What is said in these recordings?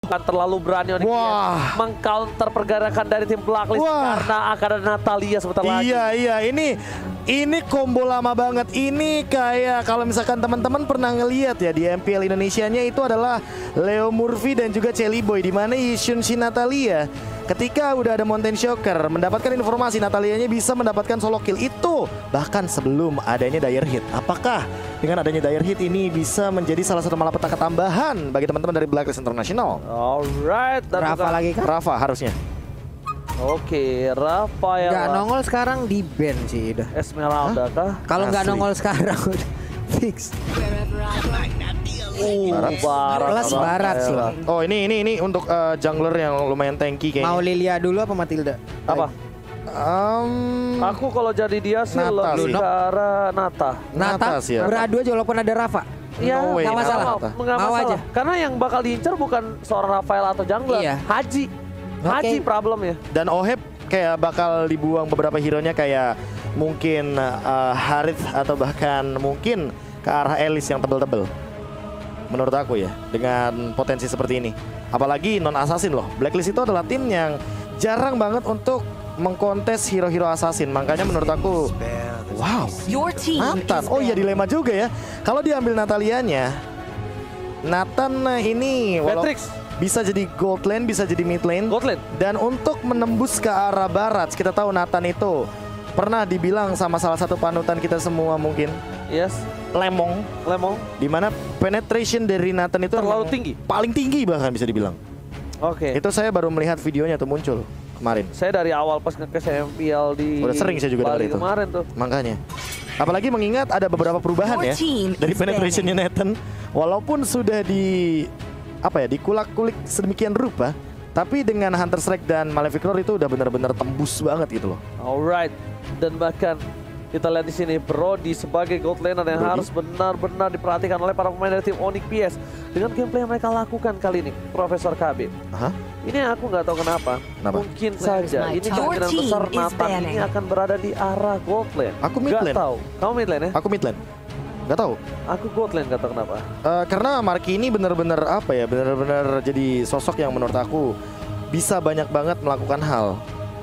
Kan terlalu berani Onyx mengcounter pergerakan dari tim Blacklist karena akan ada Natalia sebentar lagi. Iya, ini combo lama banget. Ini kayak kalau misalkan teman-teman pernah ngelihat ya di MPL Indonesianya itu adalah Leo Murphy dan juga Chelly Boy, di mana Yishun si Natalia ketika udah ada Mountain Shocker mendapatkan informasi Natalianya bisa mendapatkan solo kill itu bahkan sebelum adanya Dire Hit. Apakah dengan adanya Dire Hit ini bisa menjadi salah satu malapetaka tambahan bagi teman-teman dari Blacklist International? Alright, Rafa lagi kan? Rafa harusnya. Oke, Rafael. Nggak nongol sekarang di ban sih udah. Esmeralda kah? Kalau nggak nongol sekarang udah fix. Barat sih. Oh ini untuk jungler yang lumayan tanky kayaknya. Mau Lilia dulu apa Matilda? Apa? Aku kalau jadi dia sih lebih ke arah Nata sih ya. beradu aja walaupun ada Rafa. Iya, nggak masalah. Mau aja. Karena yang bakal diincar bukan seorang Rafael atau jungler, Haji problem ya. Dan Oheb kayak bakal dibuang beberapa hero-nya kayak mungkin Harith atau bahkan mungkin ke arah Elise yang tebel-tebel. Menurut aku ya, dengan potensi seperti ini. Apalagi non-assassin loh. Blacklist itu adalah tim yang jarang banget untuk mengkontes hero-hero assassin. Makanya menurut aku, wow, Nathan. Oh iya, dilema juga ya. Kalau diambil Natalianya, Nathan ini Matrix bisa jadi gold lane, bisa jadi mid lane. Dan untuk menembus ke arah barat, kita tahu Nathan itu pernah dibilang sama salah satu panutan kita semua mungkin. Yes. Lemong. Dimana penetration dari Nathan itu terlalu tinggi. Paling tinggi bahkan bisa dibilang. Oke. Itu saya baru melihat videonya tuh muncul kemarin. Saya dari awal pas nge-cash MPL di udah sering saya juga dari itu. Kemarin tuh. Makanya. Apalagi mengingat ada beberapa perubahan ya dari penetrationnya Nathan. Walaupun sudah dikulak-kulik sedemikian rupa, tapi dengan Hunter Strike dan Malefic Roar itu udah benar-benar tembus banget gitu loh. Alright. Dan bahkan kita lihat di sini Brody sebagai gold laner yang harus benar-benar diperhatikan oleh para pemain dari tim Onyx PS dengan gameplay yang mereka lakukan kali ini, Profesor KB. Ini aku nggak tahu kenapa. Mungkin saja ini kemungkinan besar Nathan ini akan berada di arah gold lane. Aku mid lane. Gak tahu. Kamu mid lane ya? Aku mid lane. Gak tahu. Aku gold lane, gak tahu kenapa. Karena Marky ini benar-benar benar-benar jadi sosok yang menurut aku bisa banyak banget melakukan hal.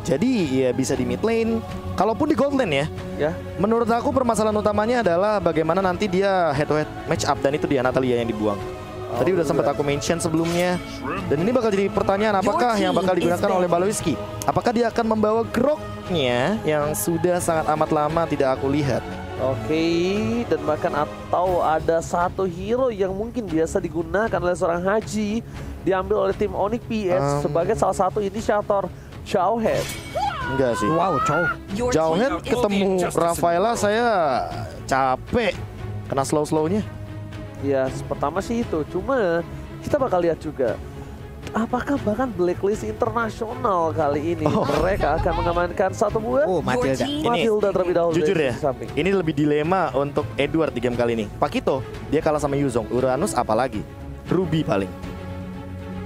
Jadi ya bisa di mid lane, kalaupun di gold lane ya. Menurut aku permasalahan utamanya adalah bagaimana nanti dia head to head match up, dan itu dia Natalia yang dibuang. Tadi udah sempat aku mention sebelumnya. Dan ini bakal jadi pertanyaan, apakah yang bakal digunakan oleh Baloiski? Apakah dia akan membawa groknya yang sudah sangat amat lama tidak aku lihat? Oke, dan bahkan atau ada satu hero yang mungkin biasa digunakan oleh seorang Haji, diambil oleh tim Onyx PS sebagai salah satu inisiator Jauhead. Enggak sih. Wow, Jauhead ketemu Rafaela saya capek kena slow-slownya. Ya, pertama sih itu. Cuma kita bakal lihat juga apakah bahkan Blacklist Internasional kali ini mereka akan mengamankan satu buah Matilda terlebih dahulu. Jujur ya, ini lebih dilema untuk Edward di game kali ini. Pakito dia kalah sama Yuzong, Uranus apalagi Ruby paling.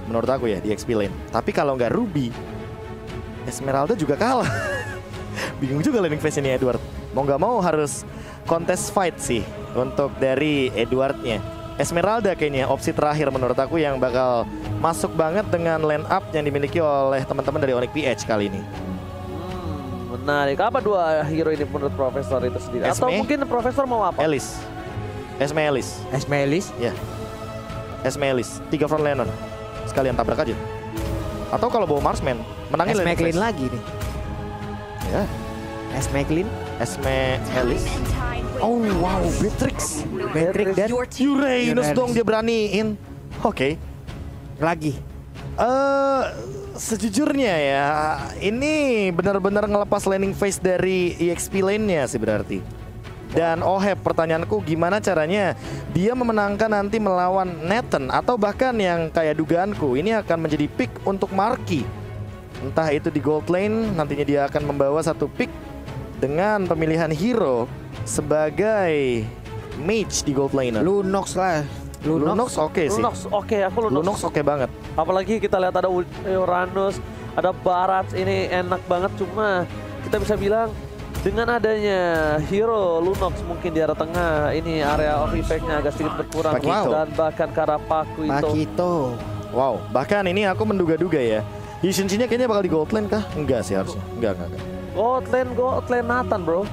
Menurut aku ya di XP lane. Tapi kalau nggak Ruby, Esmeralda juga kalah. Bingung juga laning phase ini Edward. Mau nggak mau harus contest fight sih untuk dari Edwardnya. Esmeralda kayaknya opsi terakhir menurut aku yang bakal masuk banget dengan line up yang dimiliki oleh teman-teman dari Onyx PH kali ini. Menarik. Apa dua hero ini menurut Profesor itu sendiri? Atau mungkin Profesor mau apa? Elise. Esme Elise. Ya. Esme Elise. 3 frontlaner. Sekalian tabrak aja. Atau kalau bawa Marksman, menangin Esme clean lagi nih. Ya. Esme clean. Esme Elise. Oh wow, Beatrix dan Uranus dong dia beraniin. Oke. Lagi. Sejujurnya ya, ini benar-benar ngelepas laning phase dari EXP lane-nya sih berarti. Dan Oheb, pertanyaanku gimana caranya dia memenangkan nanti melawan Nathan, atau bahkan yang kayak dugaanku ini akan menjadi pick untuk Marky. Entah itu di gold lane, nantinya dia akan membawa satu pick dengan pemilihan hero sebagai mage di gold lane. Lunox lah. Lunox oke sih. Lunox oke banget. Apalagi kita lihat ada Uranus, ada Barat, ini enak banget. Cuma kita bisa bilang dengan adanya hero Lunox mungkin di area tengah ini area of effect-nya agak sedikit berkurang. Dan bahkan Karapaku itu Wow, bahkan ini aku menduga-duga ya. Yishin-nya kayaknya bakal di gold lane kah? Enggak sih harusnya. Enggak. God lane Nathan bro.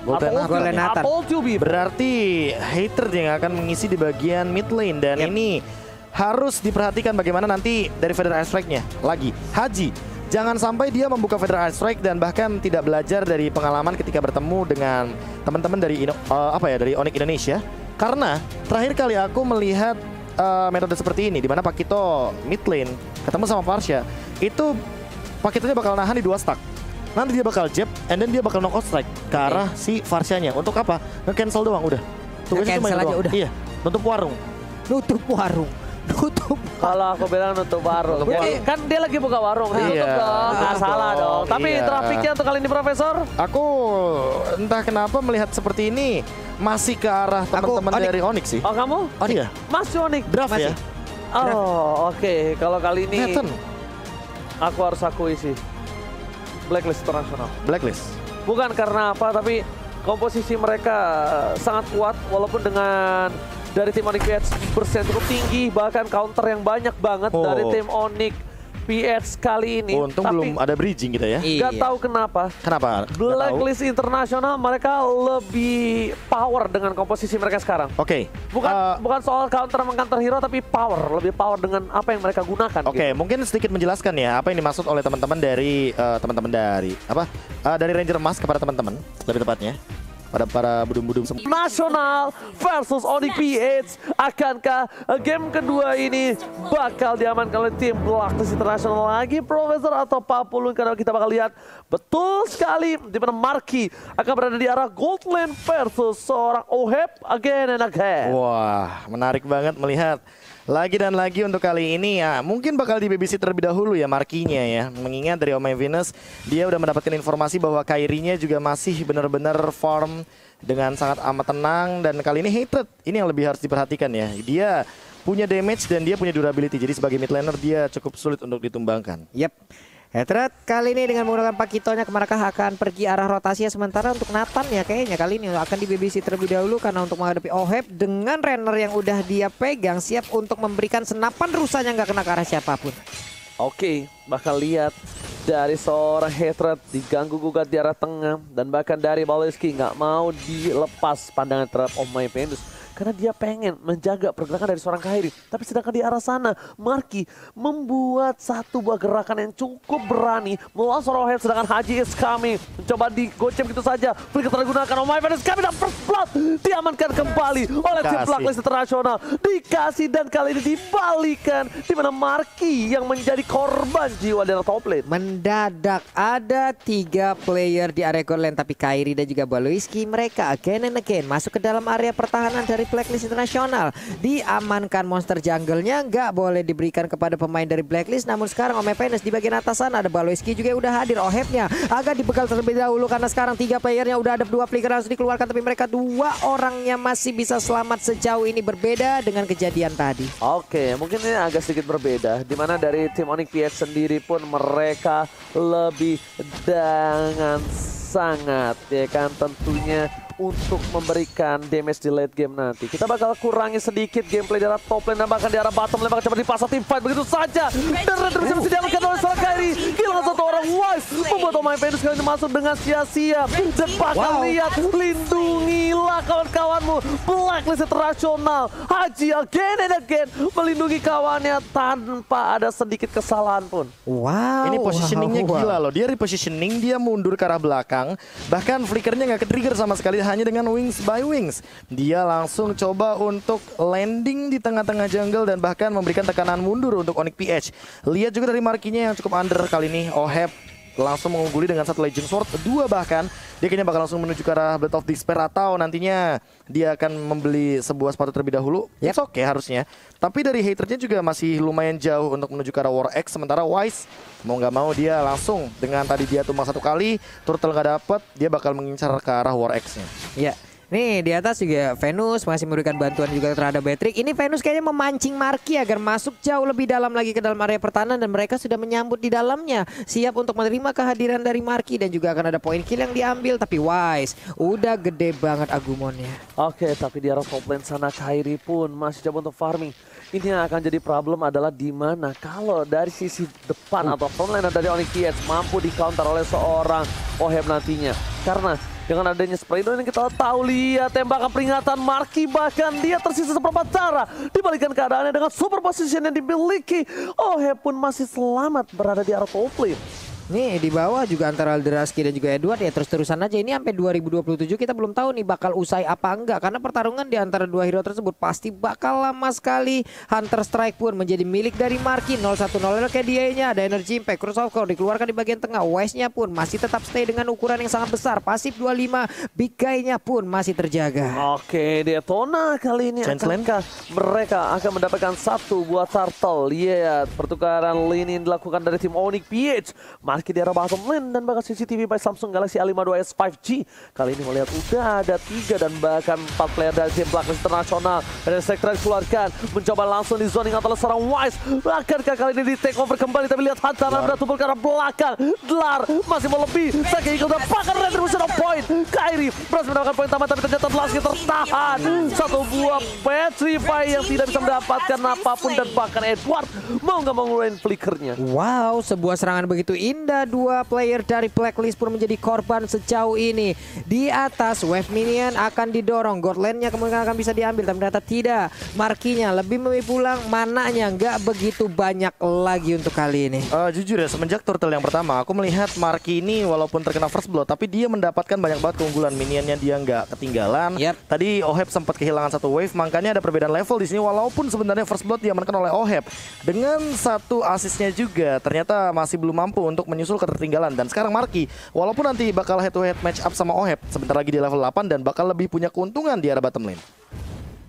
Gold lane Gold lane Nathan. I told you before. Berarti hater yang akan mengisi di bagian mid lane. Dan ini harus diperhatikan bagaimana nanti dari Federal Ice Strike-nya. Lagi, Haji. Jangan sampai dia membuka Federal Ice Strike dan bahkan tidak belajar dari pengalaman ketika bertemu dengan teman-teman dari dari Onyx Indonesia. Karena terakhir kali aku melihat metode seperti ini, di mana Pakito mid lane ketemu sama Parsha, itu Pakitonya bakal nahan di 2 stack. Nanti dia bakal jab, and then dia bakal knockout strike ke arah si Farsianya. Untuk apa? Nge-cancel doang udah. Tugasnya cuma Nge-cancel aja doang. udah. Iya, nutup warung. Kalau aku bilang nutup warung. Jadi kan dia lagi buka warung, Iya. ditutup dong. Nggak salah dong. Tapi Iya. trafiknya untuk kali ini Profesor. Aku entah kenapa melihat seperti ini masih ke arah teman-teman Onyx. dari Onyx sih. Oh kamu? Iya, Mas Jonik. draft ya. Oh oke. Kalau kali ini Nathan, aku harus akui sih. Blacklist internasional. Blacklist. Bukan karena apa, tapi komposisi mereka sangat kuat walaupun dengan dari tim Onyx PH persen cukup tinggi, bahkan counter yang banyak banget dari tim Onyx PH kali ini. Untung tapi belum ada bridging kita ya. nggak tahu kenapa Kenapa? Nggak tahu. Blacklist internasional mereka lebih power dengan komposisi mereka sekarang. Oke. Bukan soal counter meng-counter hero, tapi lebih power dengan apa yang mereka gunakan. Oke, gitu. mungkin sedikit menjelaskan ya apa yang dimaksud oleh teman-teman dari dari Ranger Emas kepada teman-teman lebih tepatnya pada para budum-budum semua. Nasional versus Onyx PH. Akankah game kedua ini bakal diamankan oleh tim Blacklist International lagi, Profesor, atau Papulun? Karena kita bakal lihat betul sekali di mana Marky akan berada di arah gold lane versus seorang Ohep again and again. Wah, menarik banget melihat lagi dan lagi untuk kali ini ya. Mungkin bakal di BBC terlebih dahulu ya Markinya ya. Mengingat dari Omai Venus, dia udah mendapatkan informasi bahwa Kairinya juga masih benar-benar farm dengan sangat amat tenang. Dan kali ini Hatred, ini yang lebih harus diperhatikan ya. Dia punya damage dan dia punya durability. Jadi sebagai mid laner dia cukup sulit untuk ditumbangkan. Yep. Hatred kali ini dengan menggunakan Pakitonya mereka akan pergi arah rotasinya, sementara untuk Nathan ya kayaknya kali ini akan di BBC terlebih dahulu karena untuk menghadapi Ohep dengan Renner yang udah dia pegang siap untuk memberikan senapan rusanya nggak kena ke arah siapapun. Oke, bakal lihat dari seorang Hatred diganggu gugat di arah tengah, dan bahkan dari Baloyski nggak mau dilepas pandangan terhadap Omai Venus karena dia pengen menjaga pergerakan dari seorang Kairi. Tapi sedangkan di arah sana Marky membuat satu buah gerakan yang cukup berani melawan seorang Ohep, sedangkan Haji is coming mencoba digocem gitu saja. Flicker tergunakan, Omai Venus kami dan first blood diamankan kembali oleh tim Blacklist Internasional. Dikasih dan kali ini dibalikan, di mana Marky yang menjadi korban jiwa dari top lane. Mendadak ada 3 player di area gold lane, tapi Kairi dan juga Baloyski mereka again and again masuk ke dalam area pertahanan dari Blacklist Internasional. Diamankan monster jungle-nya, nggak boleh diberikan kepada pemain dari Blacklist. Namun sekarang Omai Venus di bagian atas sana ada Baloyski juga udah hadir. Ohep-nya agak dibekal terlebih dahulu karena sekarang 3 playernya udah ada 2 flicker harus dikeluarkan, tapi mereka 2 orangnya masih bisa selamat sejauh ini, berbeda dengan kejadian tadi. Oke, mungkin ini agak sedikit berbeda, di mana dari tim Onyx PH sendiri pun mereka lebih dengan sangat ya kan tentunya untuk memberikan damage di late game nanti. Kita bakal kurangi sedikit gameplay di arah top lane dan bahkan di arah bottom lane bakal coba dipasang tim fight begitu saja. Dan Red bisa diamankan oleh seorang Kairi. Kehilangan 1 orang Wise membuat Omai Venus kali ini masuk dengan sia-sia. Dan bakal lihat, lindungilah kawan-kawanmu. Blacklist Internasional Haji again and again melindungi kawannya tanpa ada sedikit kesalahan pun. Wow. Ini positioningnya gila loh. Dia repositioning, dia mundur ke arah belakang. Bahkan flickernya nggak ke-trigger sama sekali, hanya dengan wings by wings. Dia langsung coba untuk landing di tengah-tengah jungle dan bahkan memberikan tekanan mundur untuk Onyx PH. Lihat juga dari markinya yang cukup under kali ini. Ohep langsung mengungguli dengan 1 Legend Sword, 2 bahkan. Dia kayaknya bakal langsung menuju ke arah Blade of Despair atau nantinya dia akan membeli sebuah sepatu terlebih dahulu. It's okay harusnya. Tapi dari haternya juga masih lumayan jauh untuk menuju ke arah War X. Sementara Wise mau nggak mau dia langsung dengan tadi dia tumbang 1 kali, turtle nggak dapet, dia bakal mengincar ke arah War X-nya. Ya. Nih di atas juga Venus masih memberikan bantuan juga terhadap Beatrix. Ini Venus kayaknya memancing Marky agar masuk jauh lebih dalam lagi ke dalam area pertahanan, dan mereka sudah menyambut di dalamnya, siap untuk menerima kehadiran dari Marky, dan juga akan ada poin kill yang diambil. Tapi Wise udah gede banget Agumonnya. Oke, tapi di arah top lane sana Kairi pun masih coba untuk farming. Ini yang akan jadi problem adalah di mana kalau dari sisi depan atau frontline dari Onyx PS mampu di counter oleh seorang Oheb nantinya. Karena dengan adanya spray down yang kita tahu, lihat tembakan peringatan Marky, bahkan dia tersisa seperempat cara. Dibalikan keadaannya dengan super position yang dimiliki, Oheb pun masih selamat berada di area top lane. Nih di bawah juga antara Aldraski dan juga Edward ya terus-terusan aja. Ini sampai 2027 kita belum tahu nih bakal usai apa enggak. Karena pertarungan di antara dua hero tersebut pasti bakal lama sekali. Hunter Strike pun menjadi milik dari Marky. 0-1-0 kayak dia-nya. Ada Energy Impact, Cross of Core dikeluarkan di bagian tengah. Wise-nya pun masih tetap stay dengan ukuran yang sangat besar. Pasif 25, Big Guy-nya pun masih terjaga. Oke, Detona kali ini akankah mereka akan mendapatkan satu buah turtle. Lihat pertukaran lane yang dilakukan dari tim Onyx PH. Marky di arah bottom lane dan bahkan CCTV by Samsung Galaxy A52s 5G. Kali ini melihat udah ada 3 dan bahkan 4 player dari tim Blacklist Internasional. Dan Sektor dikeluarkan, mencoba langsung di zoning antara seorang Wise. Akankah kali ini di take over kembali, tapi lihat Hantara berada tumpul ke arah belakang. Dlar masih mau lebih. Saki Eagle dan pakai retribution of point. Kairi berhasil mendapatkan poin tambahan, tapi ternyata Dlarsky tertahan. Satu buah Petrify yang tidak bisa mendapatkan apapun, dan bahkan Edward mau nggak mau ngeluarin flickernya. Wow, sebuah serangan begitu indah. Dua player dari Blacklist pun menjadi korban sejauh ini. Di atas Wave Minion akan didorong, God Lane-nya kemungkinan akan bisa diambil, tapi ternyata tidak. Markinya lebih memilih pulang, mananya nggak begitu banyak lagi untuk kali ini. Jujur ya, semenjak turtle yang pertama aku melihat Marky ini walaupun terkena first blood, tapi dia mendapatkan banyak banget keunggulan. Minionnya dia nggak ketinggalan. Tadi Oheb sempat kehilangan satu wave, makanya ada perbedaan level di sini. Walaupun sebenarnya first blood diamankan oleh Oheb dengan satu asisnya juga, ternyata masih belum mampu untuk menyusul ketertinggalan. Dan sekarang Marky walaupun nanti bakal head to head match up sama Oheb sebentar lagi di level 8 dan bakal lebih punya keuntungan di arah bottom lane.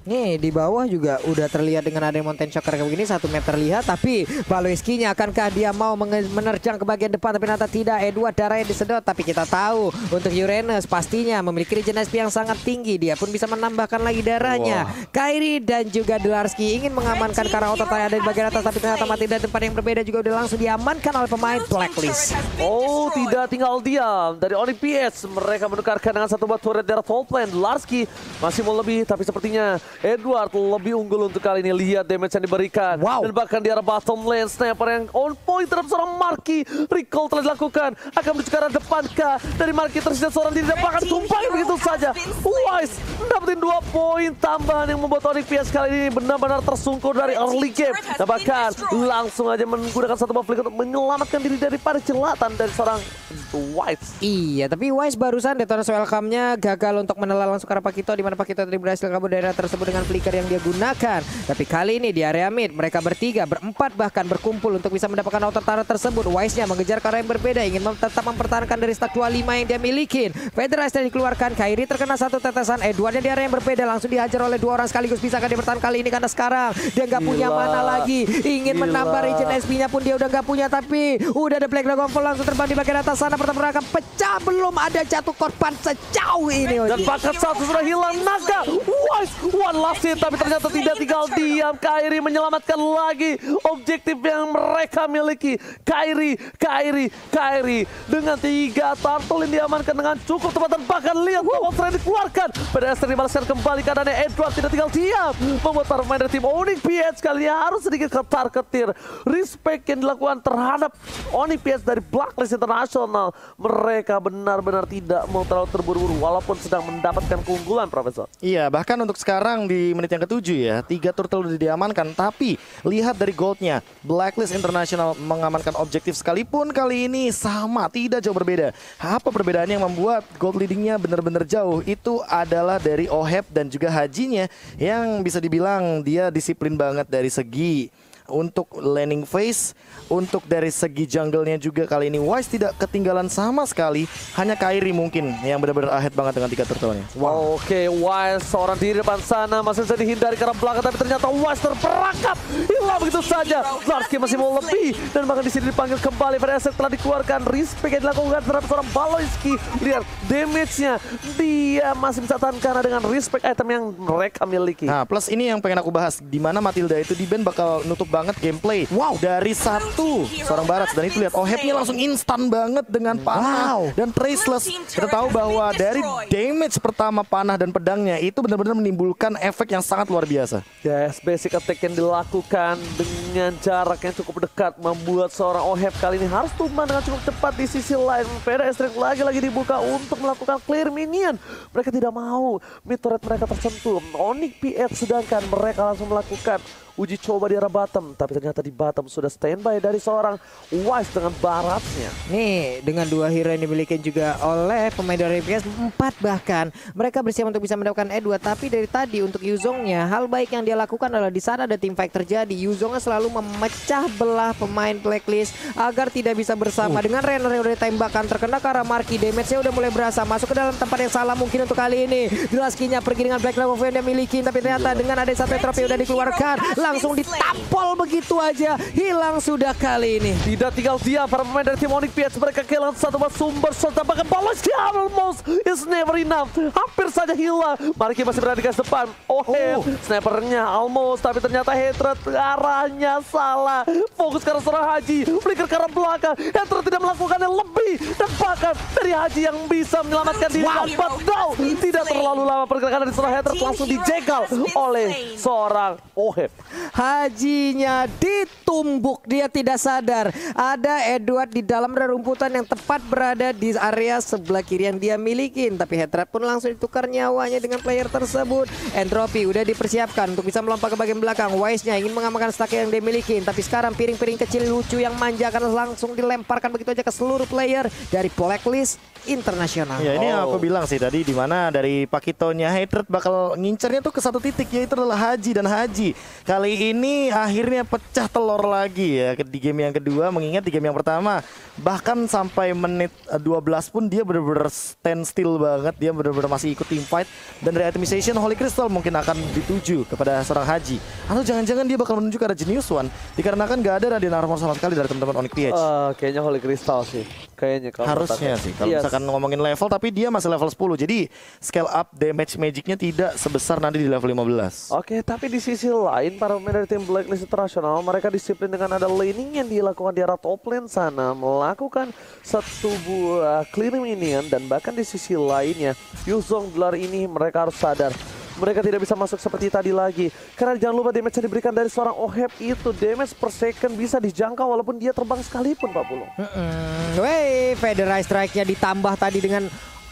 Nih di bawah juga udah terlihat dengan ada Mountain Shocker kayak begini, 1 meter lihat, tapi Baloiski-nya akankah dia mau menerjang ke bagian depan, tapi ternyata tidak. Edward darahnya disedot, tapi kita tahu untuk Uranus pastinya memiliki regen SP yang sangat tinggi, dia pun bisa menambahkan lagi darahnya. Kairi dan juga Dlarsky ingin mengamankan karena otot yang ada di bagian atas, tapi ternyata mati dari tempat yang berbeda juga udah langsung diamankan oleh pemain Blacklist. Oh, tidak tinggal diam dari Onyx PS. Mereka menukarkan dengan satu buah turret dari top lane. Dlarsky masih mau lebih, tapi sepertinya Edward lebih unggul untuk kali ini. Lihat damage yang diberikan. Dan bahkan di arah bottom lane, sniper yang on point terhadap seorang Marky. Recall telah dilakukan. Akan menuju ke arah depan kah? Dari Marky tersisa seorang diri dan bahkan tumpahin begitu saja. Wise dapetin 2 poin tambahan yang membuat Onyx PS kali ini benar-benar tersungkur dari early game. Dan bahkan langsung aja menggunakan satu buff flicker untuk menyelamatkan diri daripada celatan dari seorang Wise. Iya, tapi Wise barusan detonasi welcome-nya gagal untuk menelan langsung ke arah Pakito, di mana Pakito tadi berhasil kabur dari area tersebut dengan flicker yang dia gunakan. Tapi kali ini di area mid mereka bertiga, berempat bahkan berkumpul untuk bisa mendapatkan auto turret tersebut. Wise-nya mengejar ke arah yang berbeda, ingin tetap mempertahankan dari stack 25 yang dia miliki. Federasi yang dikeluarkan, Kairi terkena satu tetesan, Edwardnya di area yang berbeda langsung dihajar oleh 2 orang sekaligus. Bisakah dia bertahan kali ini, karena sekarang dia nggak punya mana lagi, ingin menambah regen SP-nya pun dia udah nggak punya, tapi udah ada Black Dragon Fall langsung terbang di bagian atas sana. Pertempuran pecah, belum ada jatuh korban sejauh ini. Dan paket satu sudah hilang. Naga Wise one last hit, tapi ternyata tidak tinggal diam. Kairi menyelamatkan lagi objektif yang mereka miliki. Kairi dengan 3 turtle yang diamankan dengan cukup tepat, dan bahkan lihat monster yang dikeluarkan. PDS dibalaskan kembali keadaannya. Edward tidak tinggal diam, membuat para pemain dari tim Onyx PH kali ini harus sedikit ketar-ketir. Respect yang dilakukan terhadap Onyx PH dari Blacklist Internasional. Mereka benar-benar tidak mau terlalu terburu-buru walaupun sedang mendapatkan keunggulan, Profesor. Iya, bahkan untuk sekarang di menit yang ke-7 ya, 3 turtle sudah diamankan, tapi lihat dari goldnya, Blacklist International mengamankan objektif sekalipun kali ini sama, tidak jauh berbeda. Apa perbedaannya yang membuat gold leadingnya benar-benar jauh? Itu adalah dari Oheb dan juga Hajinya yang bisa dibilang dia disiplin banget dari segi untuk laning phase, untuk dari segi jungle-nya juga kali ini Wise tidak ketinggalan sama sekali. Hanya Kairi mungkin yang benar-benar ahead banget dengan 3 turtle-nya. Wow. Oke, Wise seorang di depan sana masih bisa dihindari ke arah belakang, tapi ternyata Wise terperangkap, hilang begitu saja. Dlarsky masih mau lebih, dan bahkan di sini dipanggil kembali. Pada telah dikeluarkan, respect yang dilakukan terhadap seorang Baloiski. Lihat damage-nya, dia masih bisa tahan karena dengan respect item yang mereka miliki. Nah, plus ini yang pengen aku bahas, di mana Matilda itu di ban bakal nutup banget gameplay. Wow, dari satu seorang Barats, dan itu lihat Ohebnya langsung instan banget dengan panah dan traceless. Kita tahu bahwa dari damage pertama panah dan pedangnya itu benar-benar menimbulkan efek yang sangat luar biasa. Yes, basic attack yang dilakukan dengan jarak yang cukup dekat membuat seorang Oheb kali ini harus tumbang dengan cukup cepat. Di sisi lain, VD Streak lagi-lagi dibuka untuk melakukan clear minion. Mereka tidak mau mid turret mereka tersentuh. Onyx PH sedangkan mereka langsung melakukan uji coba di arah bottom, tapi ternyata di bottom sudah standby dari seorang Wise dengan Baratsnya. Nih, dengan 2 hero yang dimiliki juga oleh pemain dari PS 4 bahkan mereka bersiap untuk bisa mendapatkan E2, tapi dari tadi untuk Yuzongnya hal baik yang dia lakukan adalah di sana ada team fight terjadi. Yuzongnya selalu memecah belah pemain Blacklist agar tidak bisa bersama dengan Renner yang udah ditembakkan terkena karena Marky. Damage-nya udah mulai berasa masuk ke dalam tempat yang salah mungkin untuk kali ini. Delaskinya pergi dengan Black Level yang dia miliki, tapi ternyata dengan ada satu trofi udah dikeluarkan langsung ditampol begitu aja, hilang sudah kali ini. Tidak tinggal dia, para pemain dari tim Onyx PH mereka kehilangan satu sumber serta bahkan balas almost is never enough, hampir saja hilang. Marky masih berada di garis depan. Snipernya almost, tapi ternyata Hatred arahnya salah, fokus ke arah seorang Haji, flicker ke arah belakang. Hatred tidak melakukannya lebih, dan bahkan dari Haji yang bisa menyelamatkan diri. But tidak terlalu lama pergerakan dari seorang Hatred langsung dijegal oleh seorang Oheb. Hajinya ditumbuk, dia tidak sadar. Ada Edward di dalam rerumputan yang tepat berada di area sebelah kiri yang dia miliki. Tapi Hatred pun langsung ditukar nyawanya dengan player tersebut. Entropy udah dipersiapkan untuk bisa melompat ke bagian belakang. Wise-nya ingin mengamankan stack yang dia miliki. Tapi sekarang piring-piring kecil lucu yang manja akan langsung dilemparkan begitu aja ke seluruh player dari Blacklist Internasional. Ya, ini aku bilang sih tadi, di mana dari Pakitonya Hatred bakal ngincernya tuh ke satu titik, yaitu adalah Haji. Dan Haji kali ini akhirnya pecah telur lagi ya di game yang kedua, mengingat di game yang pertama bahkan sampai menit 12 pun dia benar-benar stand still banget, dia benar-benar masih ikut team fight. Dan dari itemization Holy Crystal mungkin akan dituju kepada seorang Haji, atau jangan-jangan dia bakal menuju ke arah Genius One dikarenakan gak ada Radiant Armor sama sekali dari teman-teman Onyx PH. Kayaknya Holy Crystal sih, kayaknya harusnya sih kalau misalkan ngomongin level, tapi dia masih level 10, jadi scale up damage magicnya tidak sebesar nanti di level 15. Oke, tapi di sisi lain para pemain dari tim Blacklist Internasional mereka disiplin dengan ada laning yang dilakukan di arah top lane sana, melakukan satu buah clearing minion. Dan bahkan di sisi lainnya Yuzong gelar ini mereka harus sadar mereka tidak bisa masuk seperti tadi lagi, karena jangan lupa damage yang diberikan dari seorang Oheb itu damage per second bisa dijangkau walaupun dia terbang sekalipun, Pak Pulung. Federal Strike-nya ditambah tadi dengan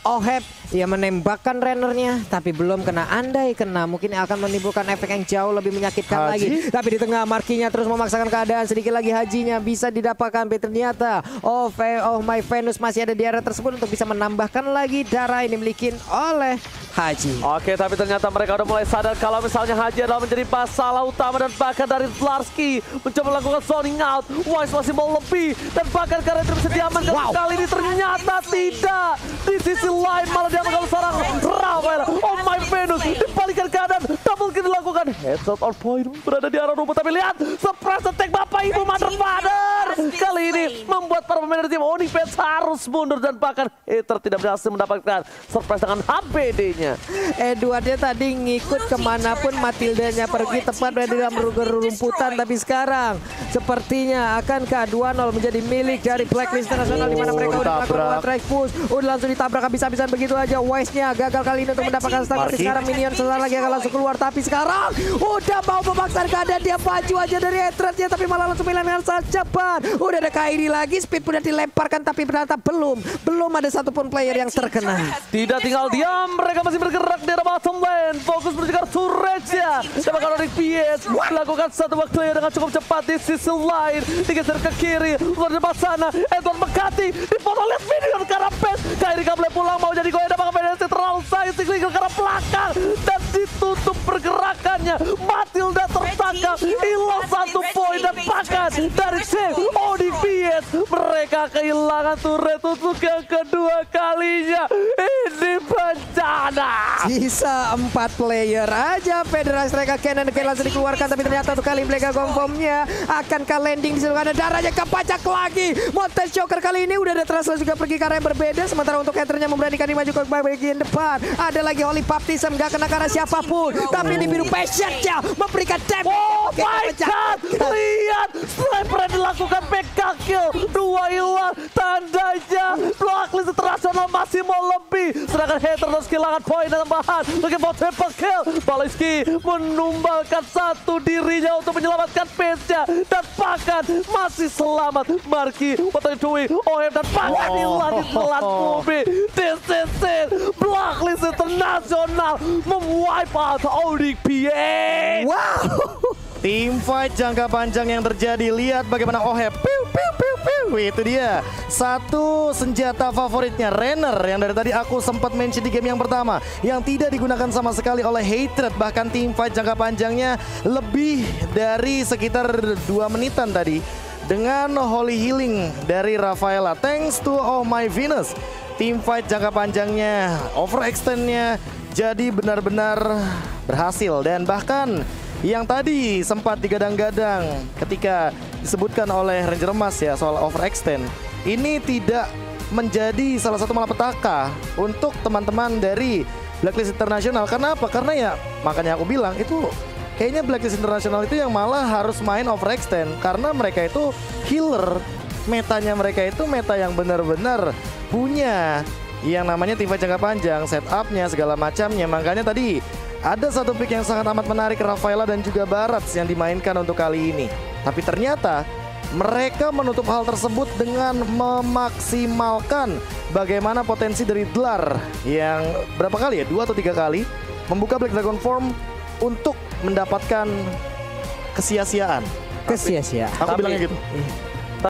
Oheb yang menembakkan Rennernya, tapi belum kena. Andai kena mungkin akan menimbulkan efek yang jauh lebih menyakitkan lagi. Tapi di tengah Markinya terus memaksakan keadaan, sedikit lagi Hajinya bisa didapatkan. Ternyata My Venus masih ada di area tersebut untuk bisa menambahkan lagi darah yang dimiliki oleh Haji. Oke, tapi ternyata mereka udah mulai sadar kalau misalnya Haji adalah menjadi masalah utama. Dan bahkan dari Zlarsky mencoba melakukan zoning out, Wise masih mau lebih, dan bahkan karena itu bisa diamankan kali ini ternyata tidak. Di sisi lain malah diamankan seorang Rafael. My Venus dibalikan keadaan, double kill dilakukan, headshot on point berada di arah rumput. Tapi lihat surprise attack Bapak Ibu Mother kali ini membuat para pemain dari tim Onyx PH harus mundur, dan bahkan Hatred tidak berhasil mendapatkan surprise dengan HBD-nya. Edwardnya tadi ngikut kemanapun Matildanya pergi, tepat berada di dalam rumputan. Tapi sekarang sepertinya akankah 2-0 menjadi milik dari Blacklist Internasional, di mana mereka udah melakukan one track push, udah langsung ditabrak habis-habisan begitu aja. Wise-nya gagal kali ini untuk mendapatkan stun, tapi sekarang minion sebentar lagi akan langsung keluar. Tapi sekarang udah mau memaksa keadaan, dia maju aja dari Hatred-nya, tapi malah langsung dengan sangat cepat. Udah ada Kairi lagi, speed pun dilemparkan, tapi ternyata belum ada satupun player yang terkena. Tidak tinggal diam, mereka masih bergerak di arah bottom lane, fokus menuju ke Surreja. Dan bahkan Onyx PH melakukan satu waktu yang dengan cukup cepat. Di sisi lain digeser ke kiri, luar depan sana Edward Mekati dipotong, lihat minion ke arah base. Kairi gak boleh pulang, mau jadi goyah, bahkan PDSC terlalu sayang, tinggal ke arah belakang dan ditutup pergerakannya. Matilda tertangkap, hilang 1 poin, dan bahkan dari save Onyx PH Yes, mereka kehilangan turret untuk yang kedua kalinya. Ini bencana. Sisa 4 player aja. Federasi mereka Cannon Again langsung dikeluarkan, tapi ternyata untuk kali Mega Confirm-nya akankah landing di seluruh darahnya kepacak lagi. Montes Joker kali ini udah ada Traslo juga pergi ke arah yang berbeda, sementara untuk Ethernya memberanikan maju ke bagian depan. Ada lagi Holy Baptism, gak kena karena siapapun, tapi di biru Patience-nya memberikan damage. Oh my god, lihat sniper yang dilakukan PK kill, 2 hilang, tandanya Blacklist Internasional masih mau lebih, sedangkan Hater kehilangan poin tambahan. Looking for triple kill, Baliski menumbalkan satu dirinya untuk menyelamatkan pace-nya, dan bahkan masih selamat. Marki, what are you doing? OM dan bahkan hilang di telan Kubi. This is it, Blacklist Internasional memwipe out Onyx PS. Wow. Team fight jangka panjang yang terjadi. Lihat bagaimana Oheb. Piu, piu, piu, piu. Itu dia. Satu senjata favoritnya, Renner, yang dari tadi aku sempat mention di game yang pertama, yang tidak digunakan sama sekali oleh Hatred. Bahkan team fight jangka panjangnya lebih dari sekitar 2 menitan tadi. Dengan Holy Healing dari Rafaela. Thanks to Oh My Venus. Team fight jangka panjangnya, overextendnya jadi benar-benar berhasil. Dan bahkan yang tadi sempat digadang-gadang ketika disebutkan oleh Ranger Emas ya soal overextend, ini tidak menjadi salah satu malapetaka untuk teman-teman dari Blacklist Internasional. Kenapa? Karena ya makanya aku bilang itu kayaknya Blacklist Internasional itu yang malah harus main overextend, karena mereka itu healer. Metanya mereka itu meta yang benar-benar punya yang namanya tipe jangka panjang, setupnya segala macamnya. Makanya tadi ada satu pick yang sangat amat menarik, Rafaela dan juga Barats yang dimainkan untuk kali ini. Tapi ternyata mereka menutup hal tersebut dengan memaksimalkan bagaimana potensi dari Dlar yang berapa kali ya? 2 atau 3 kali membuka Black Dragon Form untuk mendapatkan kesia-siaan. Kesia-siaan. Aku bilangnya gitu.